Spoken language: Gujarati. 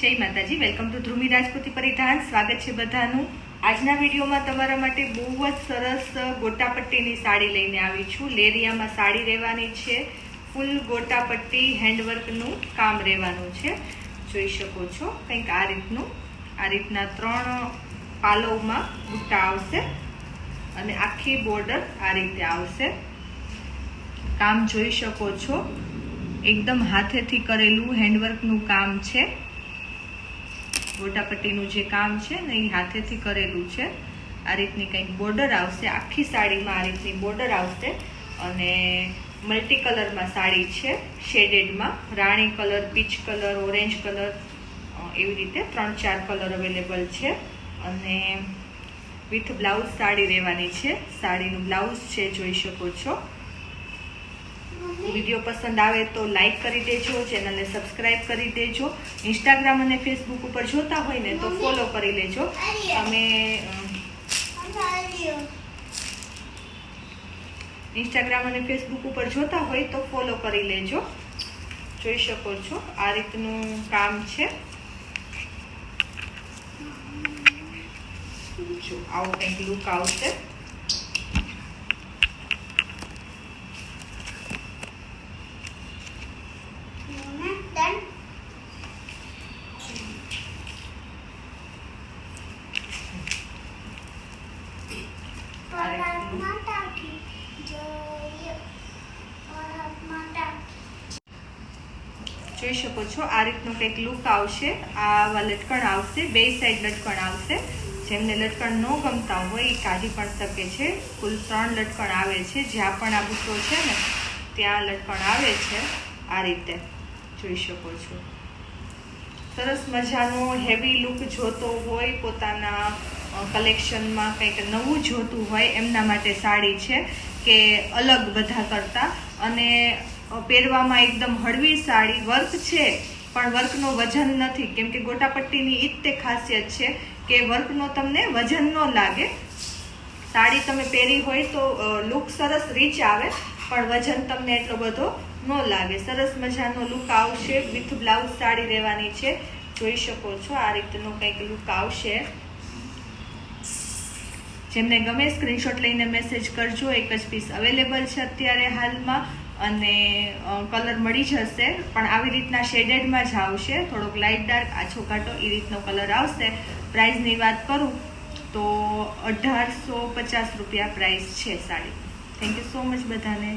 જય માતાજી, વેલકમ ટુ ધ્રુમી રાજપૂતી પરિધાન। સ્વાગત છે બધાનું। આજના વિડીયોમાં તમારા માટે બહુ જ સરસ ગોટાપટ્ટીની સાડી લઈને આવી છું। લેરિયામાં સાડી રહેવાની છે, ફૂલ ગોટાપટ્ટી હેન્ડવર્કનું કામ રહેવાનું છે। જોઈ શકો છો કંઈક આ રીતનું, આ રીતના 3 પાલવમાં બુટ્ટા આવશે અને આખી બોર્ડર આ રીતે આવશે। કામ જોઈ શકો છો, एकदम हाथेथी करेलू हेन्डवर्कनु काम छे। गोटापट्टीनु जे काम छे ने ई हाथेथी करेलू छे। आ रीतनी कंईक बॉर्डर आवशे, आखी साड़ीमां आ रीतनी बॉर्डर आवशे अने मल्टी कलरमां साड़ी छे, शेडेडमां राणी colour, peach colour, orange colour एवी रीते 3-4 कलर अवेलेबल छे अने विथ ब्लाउज साड़ी रहेवानी छे। साड़ीनुं ब्लाउज छे, जोई शको छो। विडियो पसंद आवे तो लाइक करी देजो, चेनल ने सब्सक्राइब करी देजो। इंस्टाग्राम और फेसबुक पर जोता होय ने तो फॉलो करी लेजो। तमे इंस्टाग्राम और फेसबुक पर जोता होय तो फॉलो करी लेजो। जोई शको छो आ रीतनुं काम छे। जो आवो कंईक लुक आवशे। જોઈ શકો છો આ રીતનું કંઈક લુક આવશે। આવા લટકણ આવશે, બે સાઈડ લટકણ આવશે। જેમને લટકણ ન ગમતા હોય એ કાઢી પણ શકે છે। કુલ 3 લટકણ આવે છે। જ્યાં પણ આ બુટ્ટો છે ને ત્યાં લટકણ આવે છે। આ રીતે જોઈ શકો છો। સરસ મજાનો હેવી લુક જોતો હોય, પોતાના કલેક્શનમાં કંઈક નવું જોતું હોય એમના માટે સાડી છે કે અલગ બધા કરતા, અને પહેરવામાં એકદમ હળવી સાડી। વર્ક છે પણ વર્કનો વજન નથી, કેમ કે ગોટાપટ્ટીની ઈ જ તે ખાસિયત છે કે વર્કનો તમને વજન ન લાગે। સાડી તમે પહેરી હોય તો લુક સરસ રીચ આવે પણ વજન તમને એટલો બધો ન લાગે। સરસ મજાનો લુક આવશે, વિથ બ્લાઉઝ સાડી રહેવાની છે। જોઈ શકો છો આ રીતનો કંઈક લુક આવશે। જેમને ગમે સ્ક્રીનશોટ લઈને મેસેજ કરજો। એક જ પીસ અવેલેબલ છે અત્યારે હાલમાં અને કલર મળી જશે, પણ આવી રીતના શેડેડમાં જ આવશે। થોડોક લાઇટ ડાર્ક, આછો ઘાટો એ રીતનો કલર આવશે। પ્રાઇસની વાત કરું તો 1850 રૂપિયા પ્રાઇસ છે sari. Thank you so much બધાને।